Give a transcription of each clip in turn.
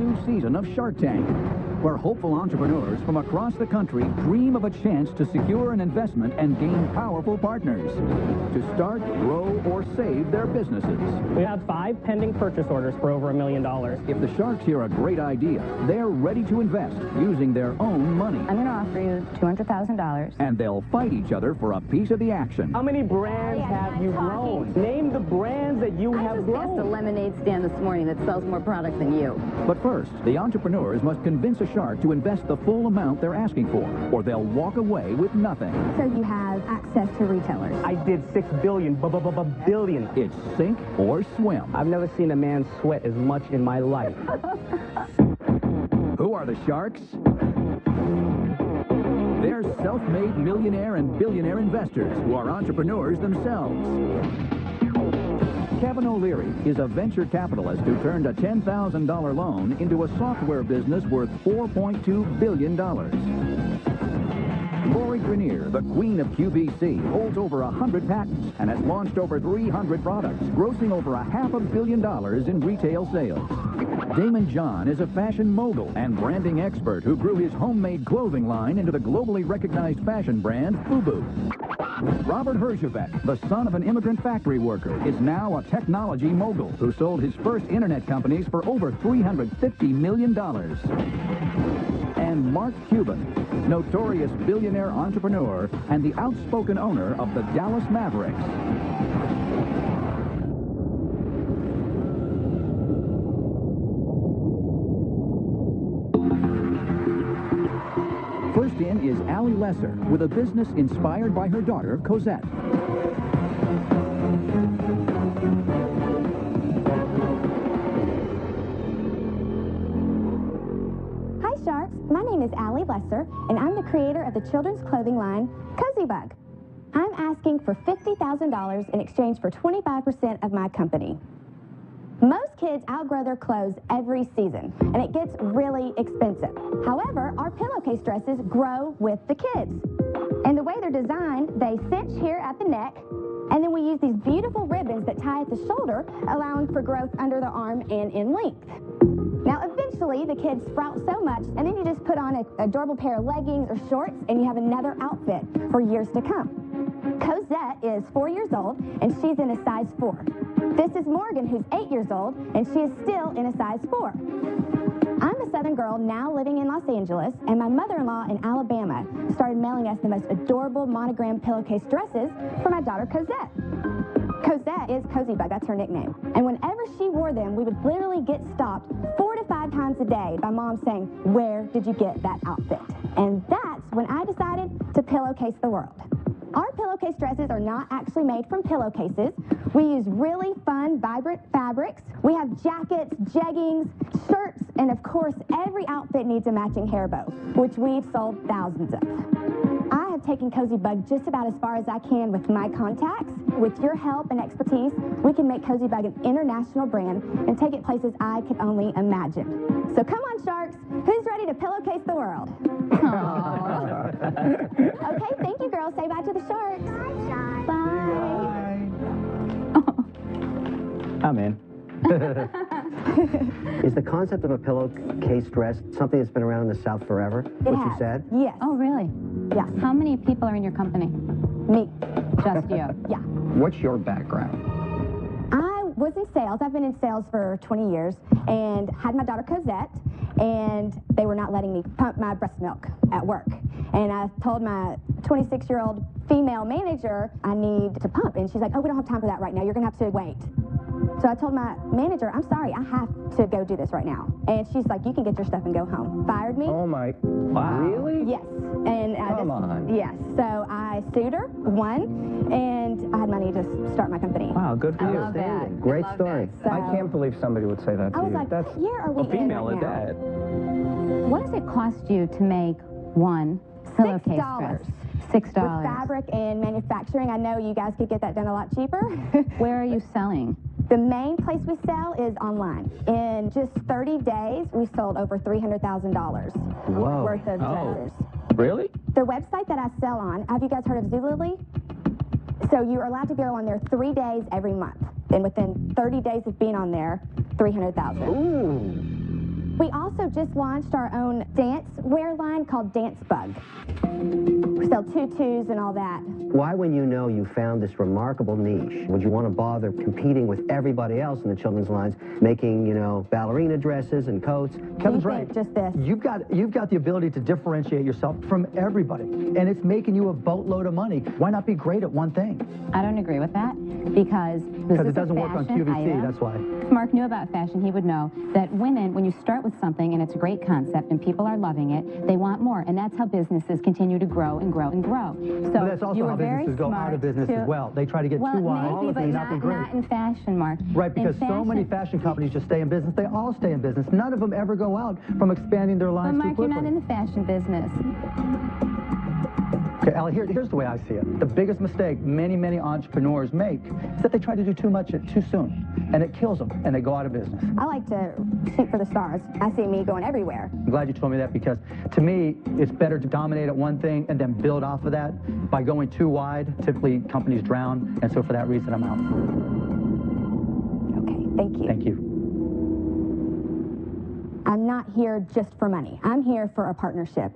all-new season of Shark Tank, where hopeful entrepreneurs from across the country dream of a chance to secure an investment and gain powerful partners to start, grow, or save their businesses. We have 5 pending purchase orders for over $1 million. If the Sharks hear a great idea, they're ready to invest using their own money. I'm going to offer you $200,000. And they'll fight each other for a piece of the action. How many brands have you grown? Name the brands that you have grown. I just passed a lemonade stand this morning that sells more product than you. But first, the entrepreneurs must convince a shark to invest the full amount they're asking for, or they'll walk away with nothing. So you have access to retailers. I did $6 billion, billion. It's sink or swim. I've never seen a man sweat as much in my life. Who are the Sharks? They're self-made millionaire and billionaire investors who are entrepreneurs themselves. Kevin O'Leary is a venture capitalist who turned a $10,000 loan into a software business worth $4.2 billion. Lori Grenier, the queen of QVC, holds over 100 patents and has launched over 300 products, grossing over $500 million in retail sales. Damon John is a fashion mogul and branding expert who grew his homemade clothing line into the globally recognized fashion brand FUBU. Robert Herjavec, the son of an immigrant factory worker, is now a technology mogul who sold his first internet companies for over $350 million. And Mark Cuban, notorious billionaire entrepreneur and the outspoken owner of the Dallas Mavericks. First in is Allie Lesser, with a business inspired by her daughter, Cosette. Hi, Sharks. My name is Allie Lesser, and I'm the creator of the children's clothing line, Cozy Bug. I'm asking for $50,000 in exchange for 25% of my company. Most kids outgrow their clothes every season, and it gets really expensive. However, our pillowcase dresses grow with the kids. And the way they're designed, they cinch here at the neck, and then we use these beautiful ribbons that tie at the shoulder, allowing for growth under the arm and in length. Now, eventually, the kids sprout so much, and then you just put on an adorable pair of leggings or shorts, and you have another outfit for years to come. Cosette is 4 years old, and she's in a size 4. This is Morgan, who's 8 years old, and she is still in a size 4. I'm a Southern girl now living in Los Angeles, and my mother-in-law in Alabama started mailing us the most adorable monogram pillowcase dresses for my daughter, Cosette. Cosette is Cozy Bug, that's her nickname. And whenever she wore them, we would literally get stopped 4 to 5 times a day by Mom saying, "Where did you get that outfit?" And that's when I decided to pillowcase the world. Our pillowcase dresses are not actually made from pillowcases. We use really fun, vibrant fabrics. We have jackets, jeggings, shirts, and of course, every outfit needs a matching hair bow, which we've sold thousands of. I have taken Cozy Bug just about as far as I can with my contacts. With your help and expertise, we can make Cozy Bug an international brand and take it places I could only imagine. So come on, Sharks. Who's ready to pillowcase the world? Okay, thank you, girls. Say bye to the Sharks. Bye. I'm in. Is the concept of a pillowcase dress something that's been around in the South forever? What you said? Yes. Oh, really? Yeah. How many people are in your company? Me. Just you? Yeah. What's your background? I was in sales. I've been in sales for 20 years and had my daughter Cosette, and they were not letting me pump my breast milk at work. And I told my 26-year-old female manager I need to pump, and she's like, "Oh, we don't have time for that right now. You're going to have to wait." So I told my manager, "I'm sorry, I have to go do this right now." And she's like, "You can get your stuff and go home." Fired me. Oh my, wow. Really? Yes. And Come on. Yes. So I sued her, won, and I had money to start my company. Wow, good for I you. love that. Great I love story. that. So I can't believe somebody would say that to I was you. like, That's "What year are we a in female right at now?" that. What does it cost you to make one pillowcase dress? $6. With fabric and manufacturing, I know you guys could get that done a lot cheaper. Where are you selling? The main place we sell is online. In just 30 days, we sold over $300,000 Whoa. worth of dresses. Really? The website that I sell on, have you guys heard of Zulily? So you're allowed to go on there 3 days every month. And within 30 days of being on there, $300,000. Ooh. We just launched our own dance wear line called Dance Bug. We sell tutus and all that. Why, when you know you found this remarkable niche, would you want to bother competing with everybody else in the children's lines, making, you know, ballerina dresses and coats? Kevin's Do you right. think just this? You've got the ability to differentiate yourself from everybody, and it's making you a boatload of money. Why not be great at one thing? I don't agree with that because It doesn't work on QVC, that's why. If Mark knew about fashion, he would know that women, when you start with something and it's a great concept and people are loving it, they want more, and that's how businesses continue to grow and grow and grow. So But that's also you how were very businesses go out of business smart as well. They try to get well, too wide maybe, but and not be great. not in fashion, Mark. Right, because In so many fashion companies just stay in business. They all stay in business. None of them ever go out from expanding their But lines Mark, too you're quickly. not in the fashion business. Okay, Allie, here's the way I see it. The biggest mistake many entrepreneurs make is that they try to do too much too soon, and it kills them, and they go out of business. I like to shoot for the stars. I see me going everywhere. I'm glad you told me that, because to me, it's better to dominate at one thing and then build off of that. By going too wide, typically companies drown, and so for that reason, I'm out. Okay, thank you. Thank you. I'm not here just for money. I'm here for a partnership.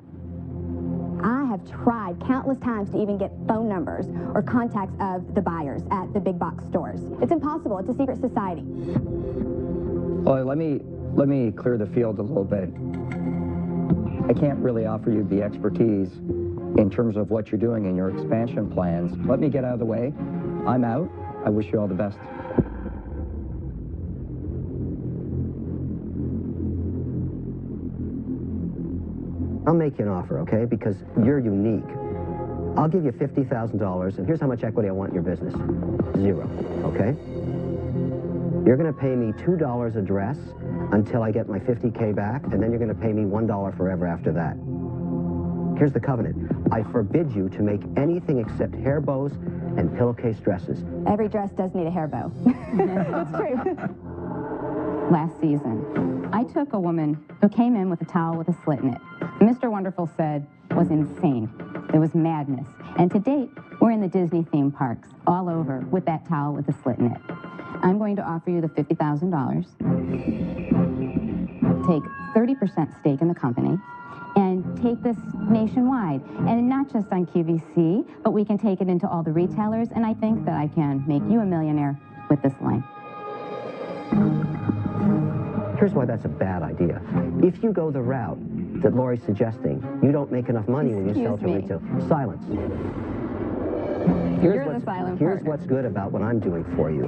I have tried countless times to even get phone numbers or contacts of the buyers at the big box stores. It's impossible. It's a secret society. Well, let me clear the field a little bit. I can't really offer you the expertise in terms of what you're doing in your expansion plans. Let me get out of the way. I'm out. I wish you all the best. I'll make you an offer, okay? Because you're unique. I'll give you $50,000, and here's how much equity I want in your business. 0, okay? You're going to pay me $2 a dress until I get my $50K back, and then you're going to pay me $1 forever after that. Here's the covenant. I forbid you to make anything except hair bows and pillowcase dresses. Every dress does need a hair bow. It's true. Last season, I took a woman who came in with a towel with a slit in it. Mr. Wonderful said was insane. It was madness. And to date, we're in the Disney theme parks all over with that towel with a slit in it. I'm going to offer you the $50,000, take 30% stake in the company, and take this nationwide. And not just on QVC, but we can take it into all the retailers, and I think that I can make you a millionaire with this line. Here's why that's a bad idea. If you go the route that Lori's suggesting, you don't make enough money when you sell to retail. Silence. You're the silent Here's partner. what's good about what I'm doing for you.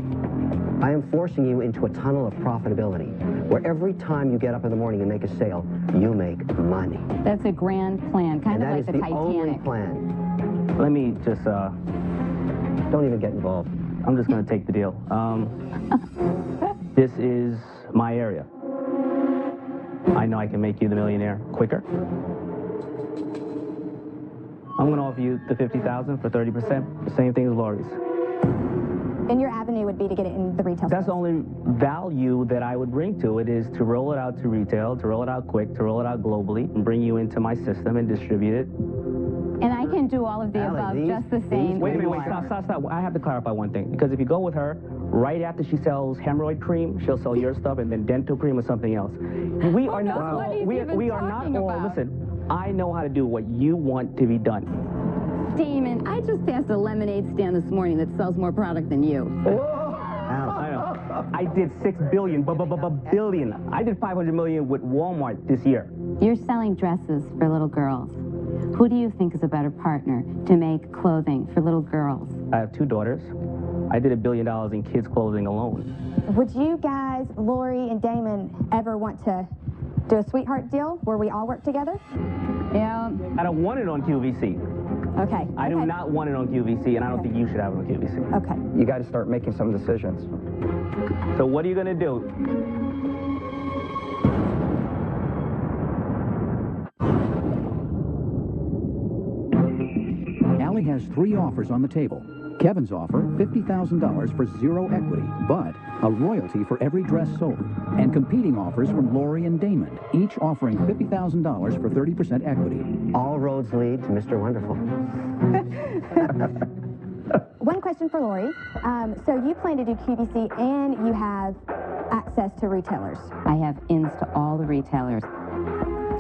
I am forcing you into a tunnel of profitability, where every time you get up in the morning and make a sale, you make money. That's a grand plan, kind And of that like is the the only Titanic. plan. Let me just, Don't even get involved. I'm just going to take the deal. This is my area. I know I can make you the millionaire quicker. I'm going to offer you the $50,000 for 30%. The same thing as Lori's. And your avenue would be to get it in the retail That's the stores. only value that I would bring to it, is to roll it out to retail, to roll it out quick, to roll it out globally, and bring you into my system and distribute it. And I can do all of the Allie, above these- just the these- same. Wait a minute, Wait, stop. I have to clarify one thing. Because if you go with her, right after she sells hemorrhoid cream, she'll sell your stuff, and then dental cream or something else. We are not knows what he's we even are not talking all, about? listen, I know how to do what you want to be done. Damon, I just passed a lemonade stand this morning that sells more product than you. I know. I did $6 billion, billion. I did $500 million with Walmart this year. You're selling dresses for little girls. Who do you think is a better partner to make clothing for little girls? I have 2 daughters. I did $1 billion in kids' clothing alone. Would you guys, Lori and Damon, ever want to do a sweetheart deal where we all work together? Yeah. I don't want it on QVC. Okay. I do okay. not want it on QVC, and I don't think you should have it on QVC. Okay. You got to start making some decisions. So what are you going to do? Allie has 3 offers on the table. Kevin's offer, $50,000 for 0 equity, but a royalty for every dress sold. And competing offers from Lori and Damon, each offering $50,000 for 30% equity. All roads lead to Mr. Wonderful. One question for Lori. So you plan to do QVC and you have access to retailers. I have ins to all the retailers.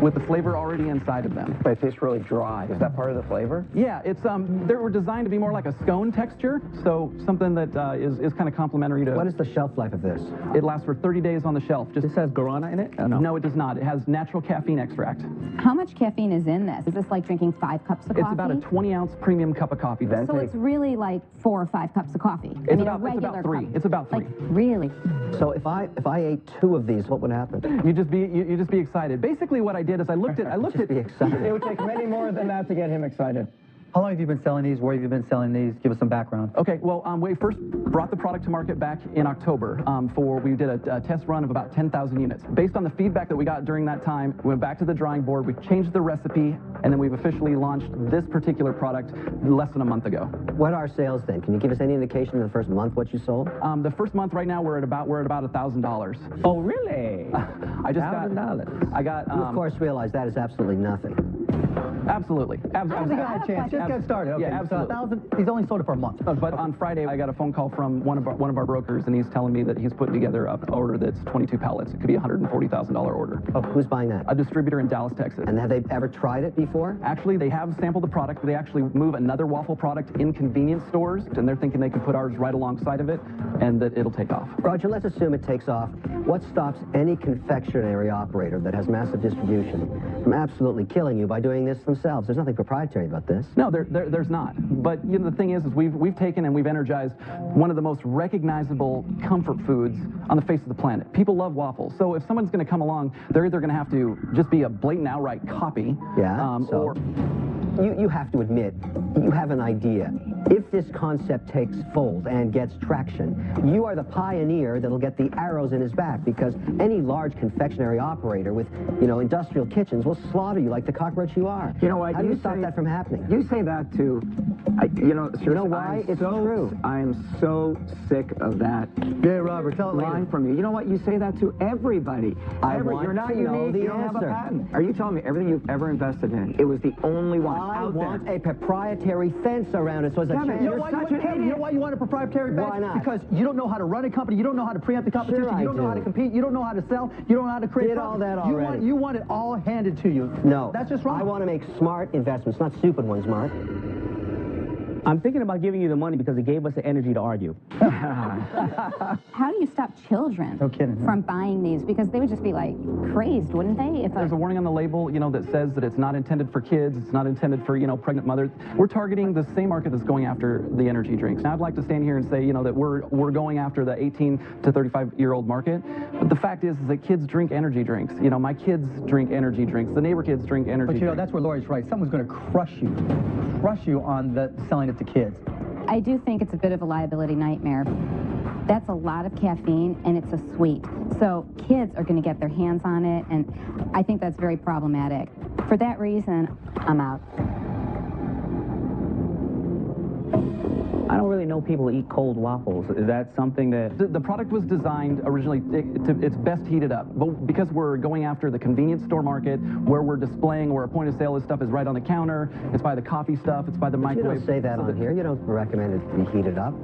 with the flavor already inside of them. They taste really dry. Is that part of the flavor? Yeah, it's they were designed to be more like a scone texture, so something that is kind of complementary to... What is the shelf life of this? It lasts for 30 days on the shelf. This has guarana in it? Or no? No, it does not. It has natural caffeine extract. How much caffeine is in this? Is this like drinking 5 cups of coffee? It's about a 20-ounce premium cup of coffee. So it's really like 4 or 5 cups of coffee. It's about 3. It's about 3. Like, really? So if I ate 2 of these, what would happen? You'd just be excited. Basically, what I did is I looked at. Be excited. It would take many more than that to get him excited. How long have you been selling these? Where have you been selling these? Give us some background. Okay, well, we first brought the product to market back in October. We did a test run of about 10,000 units. Based on the feedback that we got during that time, we went back to the drawing board, we changed the recipe, and then we've officially launched this particular product less than a month ago. What are sales then? Can you give us any indication in the first month what you sold? The first month right now we're at about $1,000. Oh, really? I just got $1,000. I got. You of course realize that is absolutely nothing. Absolutely. I don't think I had a chance. Just get started. Okay. Yeah, absolutely. So 1,000. He's only sold it for a month. But on Friday, I got a phone call from one of our brokers, and he's telling me that he's putting together an order that's 22 pallets. It could be a $140,000 order. Oh, who's buying that? A distributor in Dallas, Texas. And have they ever tried it before? Actually, they have sampled the product. They actually move another waffle product in convenience stores, and they're thinking they can put ours right alongside of it, and that it'll take off. Roger, let's assume it takes off. What stops any confectionery operator that has massive distribution from absolutely killing you by doing this themselves? There's nothing proprietary about this. No, there's not. But you know, the thing is we've taken and we've energized one of the most recognizable comfort foods on the face of the planet. People love waffles. So if someone's going to come along, they're either going to have to just be a blatant outright copy. Yeah. Or you have to admit, you have an idea. If this concept takes fold and gets traction, you are the pioneer that'll get the arrows in his back, because any large confectionery operator with, industrial kitchens will slaughter you like the cockroach you are. You know what? How do you stop that from happening? You say that too. You know why? It's true. I am so sick of that. Yeah, Robert, tell it line later. from you. You know what? You say that to everybody. You're not unique. You don't have a patent. Are you telling me everything you've ever invested in, it was the only one I out want there? a proprietary fence around it, so as a Damn it, chance. You know why you want a proprietary fence? Why not? Because you don't know how to run a company. You don't know how to preempt the competition. Sure you don't know how to compete. You don't know how to sell. You don't know how to create. Did all that already. You want it all handed to you. No. That's just wrong. I want to make smart investments, not stupid ones, Mark. I'm thinking about giving you the money because it gave us the energy to argue. How do you stop children No kidding, huh? from buying these? Because they would just be like crazed, wouldn't they? If there's a warning on the label, that says that it's not intended for kids, it's not intended for, pregnant mothers. We're targeting the same market that's going after the energy drinks. Now, I'd like to stand here and say, that we're going after the 18 to 35-year-old market. But the fact is that kids drink energy drinks. My kids drink energy drinks. The neighbor kids drink energy drinks. But that's where Lori's right. Someone's going to crush you on the selling it to kids. I do think it's a bit of a liability nightmare. That's a lot of caffeine, and it's a sweet. So kids are going to get their hands on it, and I think that's very problematic. For that reason, I'm out. I don't really know people who eat cold waffles. Is that something that... The product was designed originally, it's best heated up. But because we're going after the convenience store market, where we're displaying, where our point of sale, this stuff is right on the counter, it's by the coffee stuff, it's by the microwave. You don't say that on here. You don't recommend it to be heated up.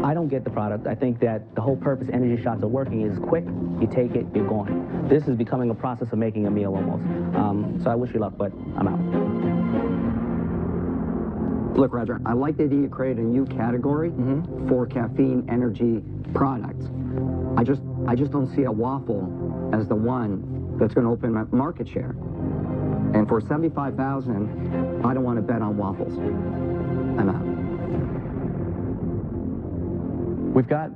I don't get the product. I think that the whole purpose energy shots are working is quick, you take it, you're gone. This is becoming a process of making a meal almost. So I wish you luck, but I'm out. Look, Roger, I like the idea you created a new category for caffeine energy products. I just don't see a waffle as the one that's going to open my market share. And for $75,000, I don't want to bet on waffles. I'm out. We've got,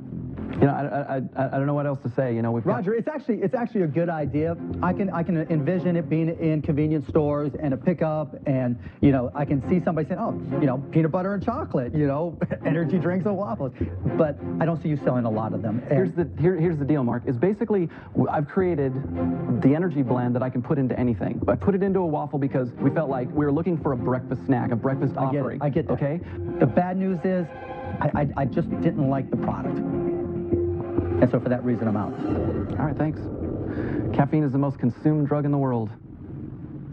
I don't know what else to say. Roger, it's actually a good idea. I can envision it being in convenience stores and a pickup, and I can see somebody saying, oh, peanut butter and chocolate, energy drinks and waffles. But I don't see you selling a lot of them. Here's the deal, Mark. Is basically I've created the energy blend that I can put into anything. I put it into a waffle because we felt like we were looking for a breakfast snack, a breakfast offering. I get that. Okay. The bad news is, I just didn't like the product. And so for that reason, I'm out. All right, thanks. Caffeine is the most consumed drug in the world.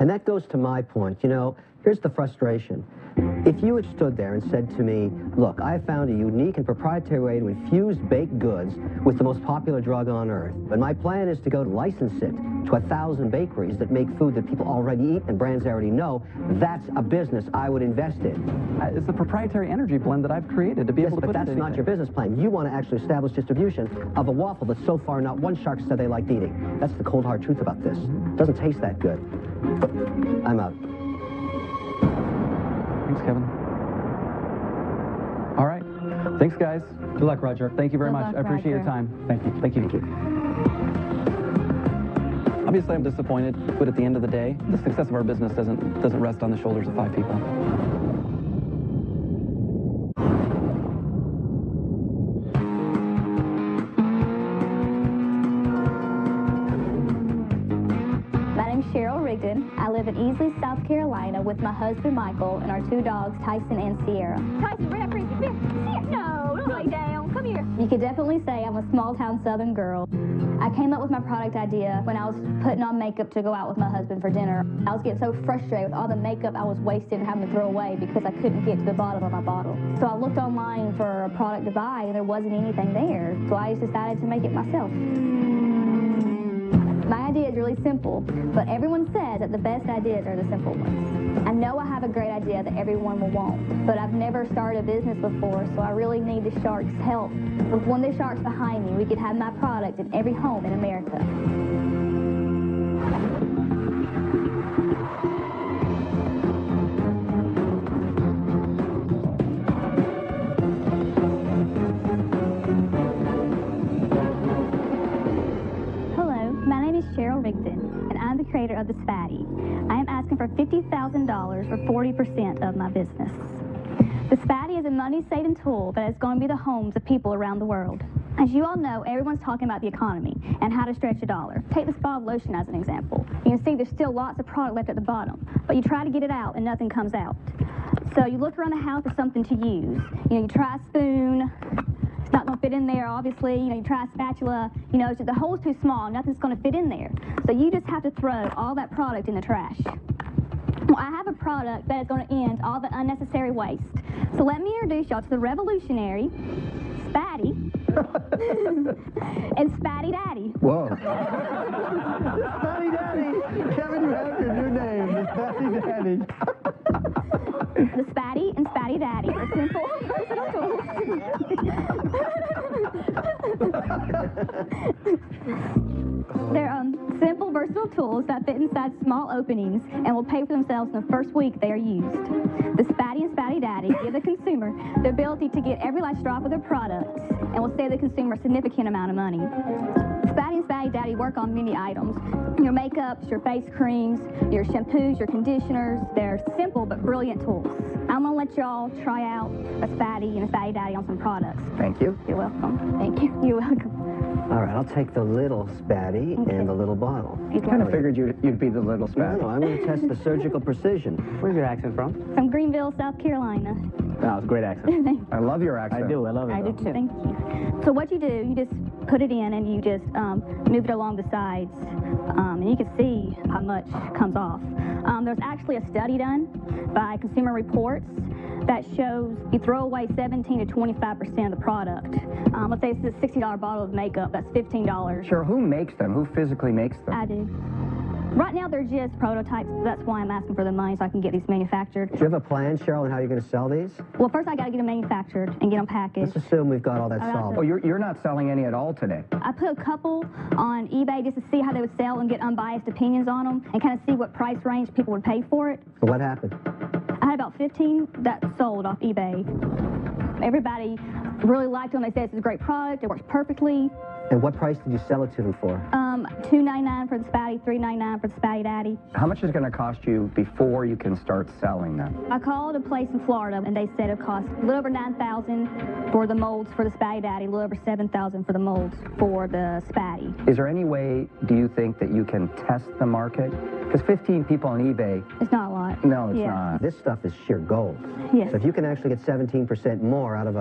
And that goes to my point. Here's the frustration. If you had stood there and said to me, look, I found a unique and proprietary way to infuse baked goods with the most popular drug on earth, and my plan is to go to license it to 1,000 bakeries that make food that people already eat and brands they already know, that's a business I would invest in. It's the proprietary energy blend that I've created to be able to but put that's it not your business plan. You want to actually establish distribution of a waffle that so far not one shark said they liked eating. That's the cold hard truth about this. It doesn't taste that good. I'm out. Thanks, Kevin. All right. Thanks, guys. Good luck, Roger. Thank you very Good much. luck, I appreciate your Roger. time. Thank you. Thank you. Obviously, I'm disappointed, but at the end of the day, the success of our business doesn't rest on the shoulders of 5 people. My name's Cheryl Rigdon. I live in Easley, South Carolina with my husband Michael and our 2 dogs, Tyson and Sierra. Tyson, bring that creepy fish. No, don't lay down. Come here. You could definitely say I'm a small-town Southern girl. I came up with my product idea when I was putting on makeup to go out with my husband for dinner. I was getting so frustrated with all the makeup I was wasting and having to throw away because I couldn't get to the bottom of my bottle. So I looked online for a product to buy and there wasn't anything there. So I just decided to make it myself. My idea is really simple, but everyone says that the best ideas are the simple ones. I know I have a great idea that everyone will want, but I've never started a business before, so I really need the Sharks' help. With one of the Sharks behind me, we could have my product in every home in America. Cheryl Rigdon, and I'm the creator of the Spatty. I am asking for $50,000 for 40% of my business. The Spatty is a money-saving tool that is going to be the homes of people around the world. As you all know, everyone's talking about the economy and how to stretch a dollar. Take this bottle of lotion as an example. You can see there's still lots of product left at the bottom, but you try to get it out and nothing comes out. So you look around the house for something to use. You try a spoon. It's not going to fit in there, obviously. You try a spatula, the hole's too small, nothing's going to fit in there. So you just have to throw all that product in the trash. Well, I have a product that is going to end all the unnecessary waste. So let me introduce y'all to the revolutionary Spatty and Spatty Daddy. Whoa. Spatty Daddy! Kevin, you have your new name, the Spatty Daddy. The Spatty and Spatty Daddy are simple, versatile tools. They're simple, versatile tools that fit inside small openings and will pay for themselves in the first week they are used. The Spatty and Spatty Daddy give the consumer the ability to get every last drop of their products and will save the consumer a significant amount of money. Spatty and Spatty Daddy work on many items. Your makeups, your face creams, your shampoos, your conditioners. They're simple but brilliant tools. I'm going to let y'all try out a Spatty and a Spatty Daddy on some products. Thank you. You're welcome. Thank you. You're welcome. All right, I'll take the little Spatty and the little bottle. I kind of figured you'd be the little Spatty. No, I'm going to test the surgical precision. Where's your accent from? From Greenville, South Carolina. Oh, it's a great accent. I love your accent. I do. I love it. I do too. Thank you. So what you do, you just put it in and you just move it along the sides, and you can see how much comes off. There's actually a study done by Consumer Reports that shows you throw away 17 to 25% of the product. Let's say it's a $60 bottle of makeup, that's $15. Sure, who makes them? Who physically makes them? I do. Right now, they're just prototypes. That's why I'm asking for the money so I can get these manufactured. Do you have a plan, Cheryl, on how you're going to sell these? Well, first I got to get them manufactured and get them packaged. Let's assume we've got all that All right, solved. Oh, you're not selling any at all today? I put a couple on eBay just to see how they would sell and get unbiased opinions on them and kind of see what price range people would pay for it. So what happened? I had about 15 that sold off eBay. Everybody really liked them. They said it's a great product. It works perfectly. And what price did you sell it to them for? $2.99 for the Spatty, $3.99 for the Spatty Daddy. How much is it going to cost you before you can start selling them? I called a place in Florida, and they said it cost a little over $9,000 for the molds for the Spatty Daddy, a little over $7,000 for the molds for the Spatty. Is there any way, do you think, that you can test the market? Because 15 people on eBay... It's not a lot. No, it's not. This stuff is sheer gold. Yes. So if you can actually get 17% more out of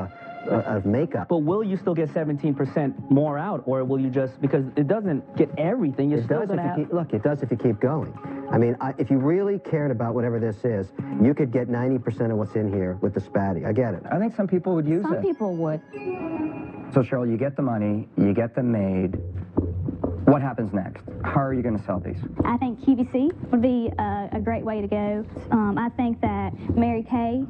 makeup... But will you still get 17% more out, or will you just, because it doesn't get everything, you're It still does going if to you have... keep, look, it does if you keep going. I mean, if you really cared about whatever this is, you could get 90% of what's in here with the Spatty. I get it. I think some people would use it. Some people would. So, Cheryl, you get the money, you get them made. What happens next? How are you going to sell these? I think QVC would be a great way to go. I think that Mary Kay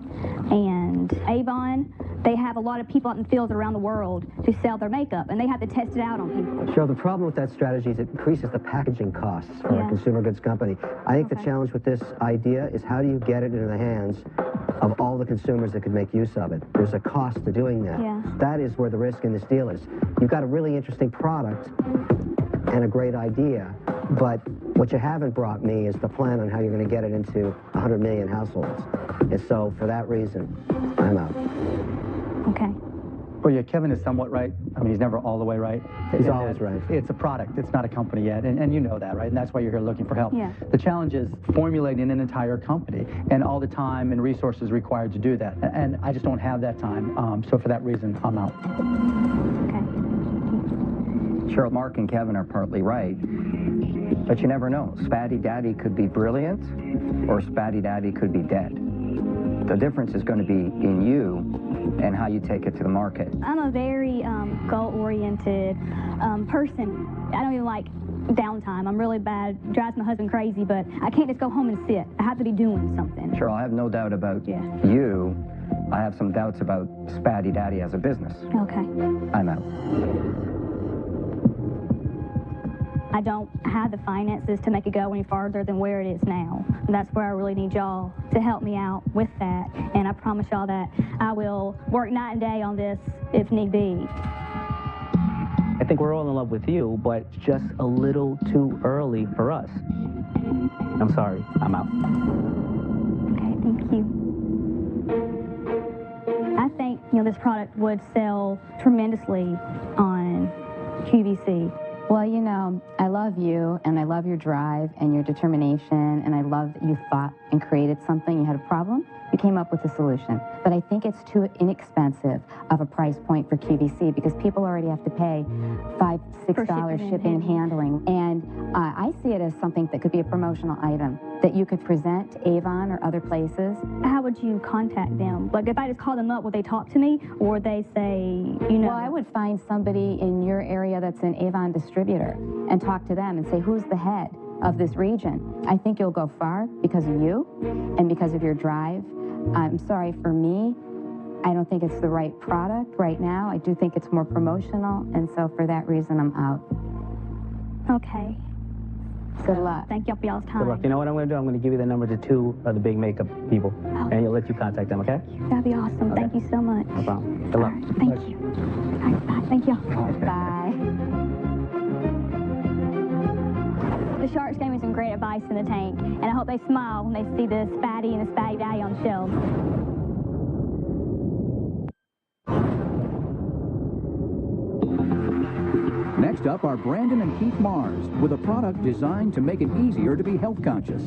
and Avon, they have a lot of people out in the fields around the world who sell their makeup, and they have to test it out on people. Cheryl, the problem with that strategy is it increases the packaging costs for a consumer goods company. I think the challenge with this idea is how do you get it into the hands of all the consumers that could make use of it? There's a cost to doing that. Yeah. That is where the risk in this deal is. You've got a really interesting product and a great idea, but what you haven't brought me is the plan on how you're going to get it into 100 million households. And so, for that reason, I'm out. Okay. Well, yeah, Kevin is somewhat right. I mean, he's never all the way right. He's always right. It's a product. It's not a company yet, and you know that, right? And that's why you're here looking for help. Yeah. The challenge is formulating an entire company and all the time and resources required to do that. And I just don't have that time. So for that reason, I'm out. Okay. Cheryl, Mark and Kevin are partly right, but you never know. Spatty Daddy could be brilliant, or Spatty Daddy could be dead. The difference is going to be in you and how you take it to the market. I'm a very goal-oriented person. I don't even like downtime. I'm really bad. It drives my husband crazy, but I can't just go home and sit. I have to be doing something. Cheryl, I have no doubt about you. I have some doubts about Spatty Daddy as a business. Okay. I'm out. I don't have the finances to make it go any farther than where it is now. And that's where I really need y'all to help me out with that. And I promise y'all that I will work night and day on this if need be. I think we're all in love with you, but it's just a little too early for us. I'm sorry, I'm out. Okay, thank you. I think, this product would sell tremendously on QVC. Well, I love you, and I love your drive and your determination, and I love that you thought and created something. You had a problem, you came up with a solution. But I think it's too inexpensive of a price point for QVC because people already have to pay $5, $6 shipping and handling. And I see it as something that could be a promotional item that you could present to Avon or other places. How would you contact them? Like, if I just call them up, would they talk to me, or would they say, Well, I would find somebody in your area that's an Avon distributor and talk to them and say, who's the head of this region? I think you'll go far because of you and because of your drive. I'm sorry, for me, I don't think it's the right product right now. I do think it's more promotional, and so for that reason, I'm out. Okay. Good luck. Thank y'all for y'all's time. Good luck. You know what I'm going to do? I'm going to give you the number to 2 of the big makeup people, and you'll let you contact them, okay? That'd be awesome. Okay. Thank you so much. No problem. Good luck. Right, thank you. All right, bye. Thank y'all. Bye. The Sharks gave me some great advice in the tank, and I hope they smile when they see the Spatty and the Spatty Daddy on the shelves. Next up are Brandon and Keith Mars with a product designed to make it easier to be health conscious.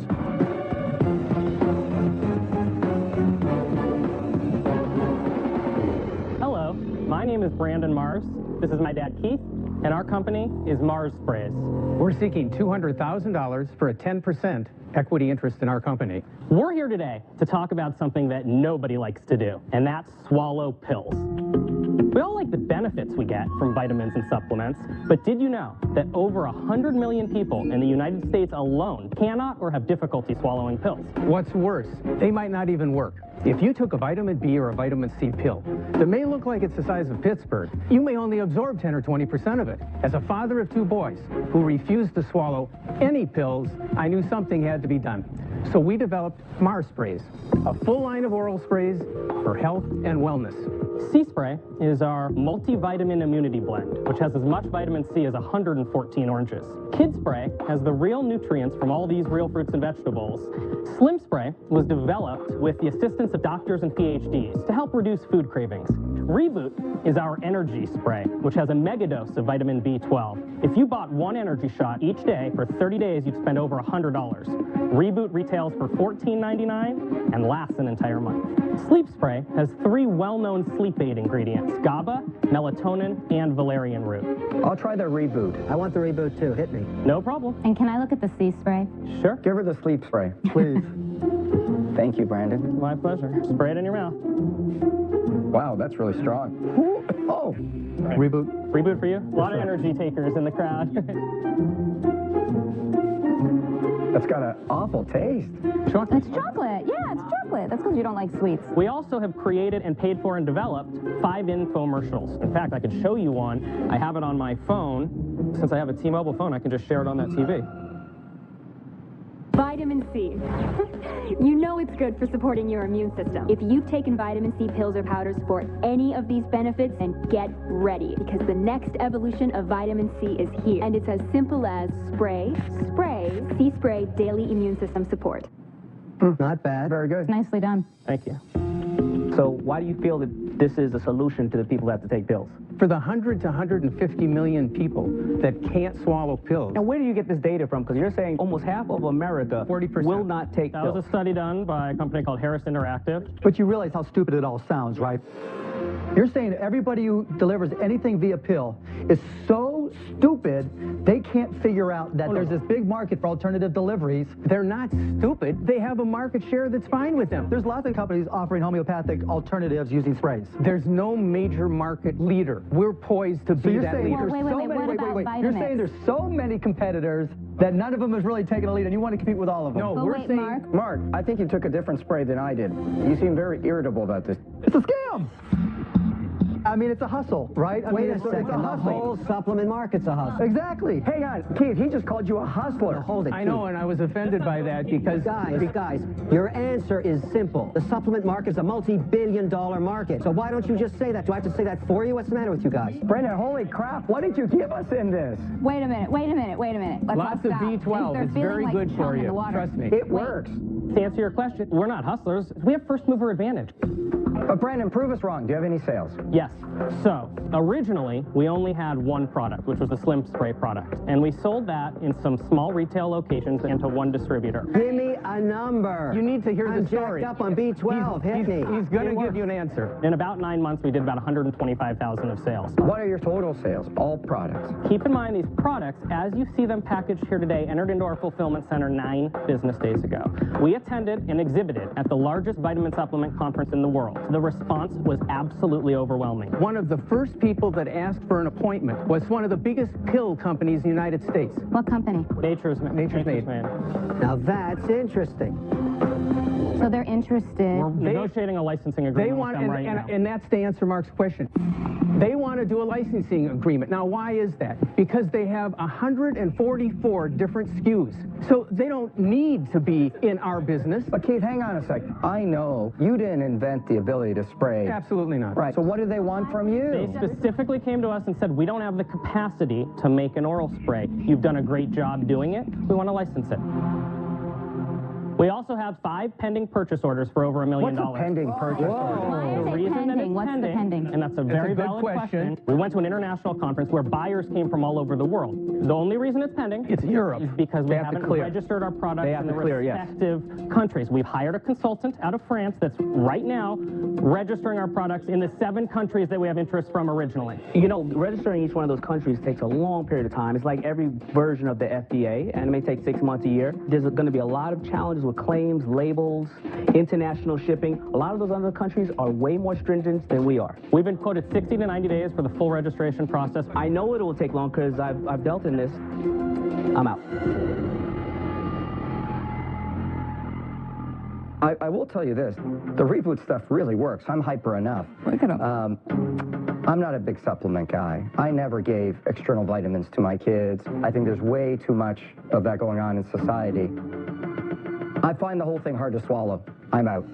Hello, my name is Brandon Mars. This is my dad, Keith, and our company is Mars Sprays. We're seeking $200,000 for a 10% equity interest in our company. We're here today to talk about something that nobody likes to do, and that's swallow pills. We all like the benefits we get from vitamins and supplements, but did you know that over 100 million people in the United States alone cannot or have difficulty swallowing pills? What's worse, they might not even work. If you took a vitamin B or a vitamin C pill that may look like it's the size of Pittsburgh, you may only absorb 10 or 20% of it. As a father of 2 boys who refused to swallow any pills, I knew something had to be done. So we developed Mars Sprays, a full line of oral sprays for health and wellness. C-Spray is our multivitamin immunity blend, which has as much vitamin C as 114 oranges. Kid Spray has the real nutrients from all these real fruits and vegetables. Slim Spray was developed with the assistance of doctors and PhDs to help reduce food cravings. Reboot is our energy spray, which has a megadose of vitamin B12. If you bought one energy shot each day for 30 days, you'd spend over $100. Reboot retails for $14.99 and lasts an entire month. Sleep Spray has 3 well-known sleep aid ingredients: GABA, melatonin, and valerian root. I'll try the Reboot. I want the Reboot too. Hit me. No problem. And can I look at the sea spray? Sure. Give her the sleep spray, please. Thank you, Brandon. My pleasure. Spray it in your mouth. Wow, that's really strong. Oh. Reboot. Reboot for you? A lot of energy takers in the crowd. That's got an awful taste. Sure. It's chocolate. Yeah, it's chocolate. That's because you don't like sweets. We also have created and paid for and developed 5 infomercials. In fact, I could show you one. I have it on my phone. Since I have a T-Mobile phone, I can just share it on that TV. Vitamin C. You know it's good for supporting your immune system. If you've taken vitamin C pills or powders for any of these benefits, then get ready, because the next evolution of vitamin C is here. And it's as simple as spray, C-Spray Daily Immune System Support. Not bad. Very good. Nicely done. Thank you. So why do you feel that this is a solution to the people who have to take pills? For the 100 to 150 million people that can't swallow pills. And where do you get this data from? Because you're saying almost half of America 40% will not take That pills. was a study done by a company called Harris Interactive. But you realize how stupid it all sounds, right? You're saying everybody who delivers anything via pill is so stupid they can't figure out that there's this big market for alternative deliveries. They're not stupid. They have a market share that's fine with them. There's lots of companies offering homeopathic alternatives using sprays. There's no major market leader. We're poised to So be you're that saying leader. there's Wait, so wait, many, what about You're vitamins? saying there's so many competitors that none of them is really taking a lead and you want to compete with all of them. No, But we're wait, saying... Mark, I think you took a different spray than I did. You seem very irritable about this. It's a scam! I mean, it's a hustle, right? I Wait mean, a it's second. a The hustle. whole supplement market's a hustle. Exactly. Hang on, Keith, he just called you a hustler. Hold it, I know, and I was offended by that because... Guys, your answer is simple. The supplement market is a multi-billion-dollar market. So why don't you just say that? Do I have to say that for you? What's the matter with you guys? Brandon, holy crap, what did you give us in this? Wait a minute. Let's Lots of stop. B12. They're It's feeling very like good for chum in you. the water. Trust me. It works. To answer your question, we're not hustlers. We have first mover advantage. But Brandon, prove us wrong. Do you have any sales? Yes. So, originally, we only had one product, which was the Slim Spray product. And we sold that in some small retail locations and to one distributor. Give me a number. You need to hear the story. I'm jacked up on B12. Hit me. He's going to give you an answer. In about 9 months, we did about 125,000 of sales. What are your total sales? All products. Keep in mind, these products, as you see them packaged here today, entered into our fulfillment center 9 business days ago. We attended and exhibited at the largest vitamin supplement conference in the world. The response was absolutely overwhelming. One of the first people that asked for an appointment was one of the biggest pill companies in the United States. What company? Nature's Made. Now that's interesting. So they're interested. We're negotiating a licensing They agreement want, with them right now. and that's to answer Mark's question. They want to do a licensing agreement. Now, why is that? Because they have 144 different SKUs. So they don't need to be in our business. But Keith, hang on a second. I know you didn't invent the ability to spray. Absolutely not. Right. So what do they want from you? They specifically came to us and said, we don't have the capacity to make an oral spray. You've done a great job doing it. We want to license it. We also have 5 pending purchase orders for over $1 million. What's a pending purchase order? Why The are they reason that pending? it's What's the pending? and that's a very a good valid question. We went to an international conference where buyers came from all over the world. The only reason it's pending It's Europe. is because we They have to haven't clear. registered our products They have in the to clear, yes. respective countries. We've hired a consultant out of France that's right now registering our products in the 7 countries that we have interest from originally. You know, registering each one of those countries takes a long period of time. It's like every version of the FDA, and it may take 6 months, a year. There's going to be a lot of challenges with claims, labels, international shipping. A lot of those other countries are way more stringent than we are. We've been quoted 60 to 90 days for the full registration process. I know it will take long because I've dealt in this. I'm out. I will tell you this. The Reboot stuff really works. I'm hyper enough. Look at them. I'm not a big supplement guy. I never gave external vitamins to my kids. I think there's way too much of that going on in society. I find the whole thing hard to swallow. I'm out.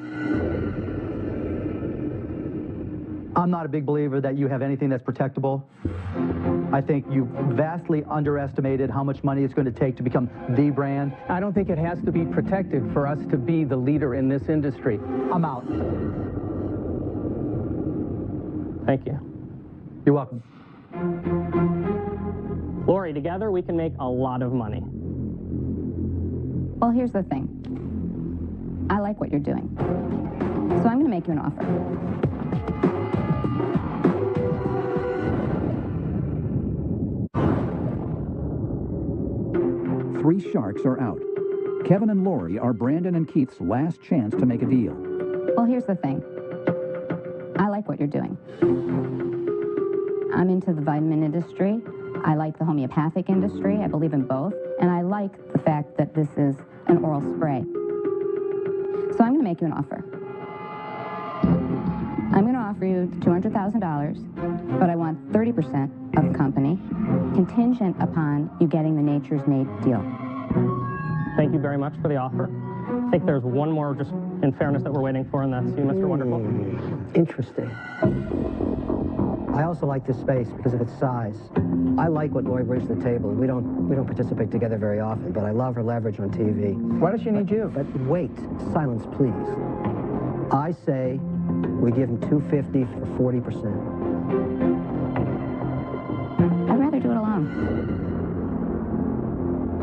I'm not a big believer that you have anything that's protectable. I think you vastly underestimated how much money it's going to take to become the brand. I don't think it has to be protected for us to be the leader in this industry. I'm out. Thank you. You're welcome. Lori, together we can make a lot of money. Well, here's the thing. I like what you're doing. So I'm going to make you an offer. Three sharks are out. Kevin and Lori are Brandon and Keith's last chance to make a deal. Well, here's the thing. I like what you're doing. I'm into the vitamin industry. I like the homeopathic industry. I believe in both. And I like the fact that this is an oral spray. So I'm going to make you an offer. I'm going to offer you $200,000, but I want 30% of the company, contingent upon you getting the Nature's Made deal. Thank you very much for the offer. I think there's one more, just in fairness, that we're waiting for, and that's you, Mr. Wonderful. Interesting. I also like this space because of its size. I like what Lori brings to the table. We don't participate together very often, but I love her leverage on TV. Why does she need you? But wait, silence, please. I say we give him $250 for 40%. I'd rather do it alone.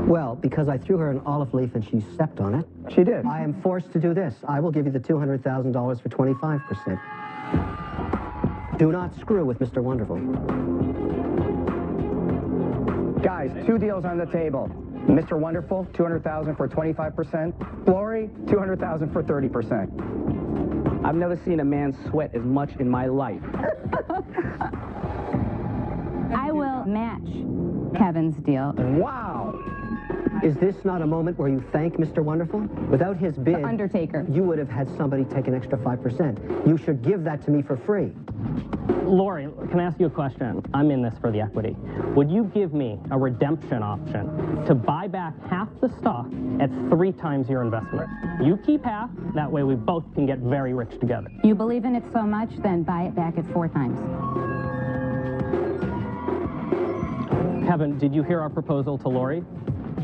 Well, because I threw her an olive leaf and she stepped on it. She did. I am forced to do this. I will give you the $200,000 for 25%. Do not screw with Mr. Wonderful. Guys, two deals on the table. Mr. Wonderful, $200,000 for 25%. Lori, $200,000 for 30%. I've never seen a man sweat as much in my life. I will match Kevin's deal. Wow. Is this not a moment where you thank Mr. Wonderful? Without his bid, The Undertaker. you would have had somebody take an extra 5%. You should give that to me for free. Lori, can I ask you a question? I'm in this for the equity. Would you give me a redemption option to buy back half the stock at 3 times your investment? You keep half, that way we both can get very rich together. You believe in it so much, then buy it back at 4 times. Kevin, did you hear our proposal to Lori?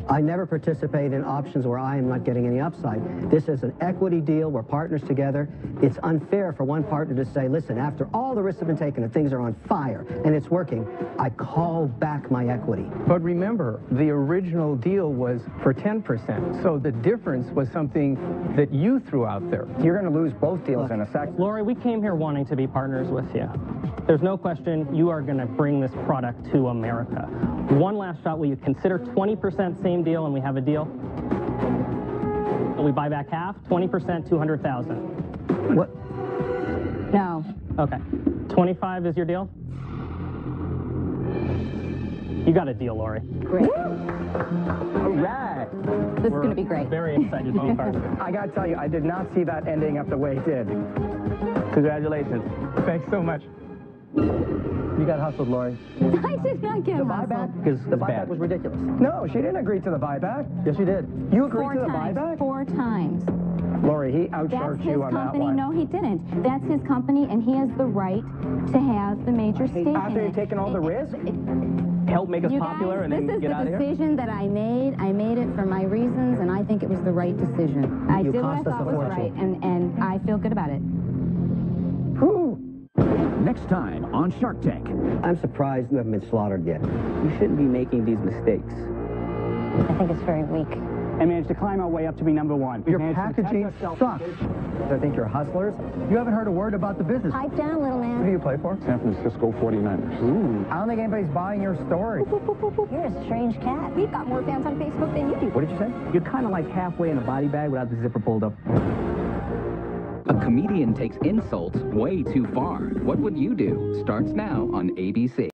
I never participate in options where I am not getting any upside. This is an equity deal. We're partners together. It's unfair for one partner to say, listen, after all the risks have been taken and things are on fire and it's working, I call back my equity. But remember, the original deal was for 10%, so the difference was something that you threw out there. You're going to lose both deals in a second. Lori, we came here wanting to be partners with you. There's no question you are going to bring this product to America. One last shot, will you consider 20% same deal and we have a deal? We buy back half, 20%, $200,000. What? No. Okay. 25 is your deal? You got a deal, Lori. Great. All right. This is going to be great. Very excited to be part of it. I got to tell you, I did not see that ending up the way it did. Congratulations. Thanks so much. You got hustled, Lori. I did not get hustled. Because The buyback was ridiculous. No, she didn't agree to the buyback. Yes, you did. You agreed 4 to the times. buyback? 4 times. Lori, he That's outcharged his you on that company. one. No, he didn't. That's his company, and he has the right to have the major stake in After it. you've taken all the risk? Help make us You popular guys, and then this is get the out of here? decision that I made. I made it for my reasons, and I think it was the right decision. I You did what I cost us thought a was fortune. right, and I feel good about it. Next time on Shark Tank. I'm surprised you haven't been slaughtered yet. You shouldn't be making these mistakes. I think it's very weak. I managed to climb our way up to be #1. Your packaging sucks. I think you're hustlers. You haven't heard a word about the business. Pipe down, little Who do man. you play for? San Francisco 49ers. Ooh. I don't think anybody's buying your story. You're a strange cat. We've got more fans on Facebook than you do. What did you say? You're kind of like halfway in a body bag without the zipper pulled up. A comedian takes insults way too far. What would you do? Starts now on ABC.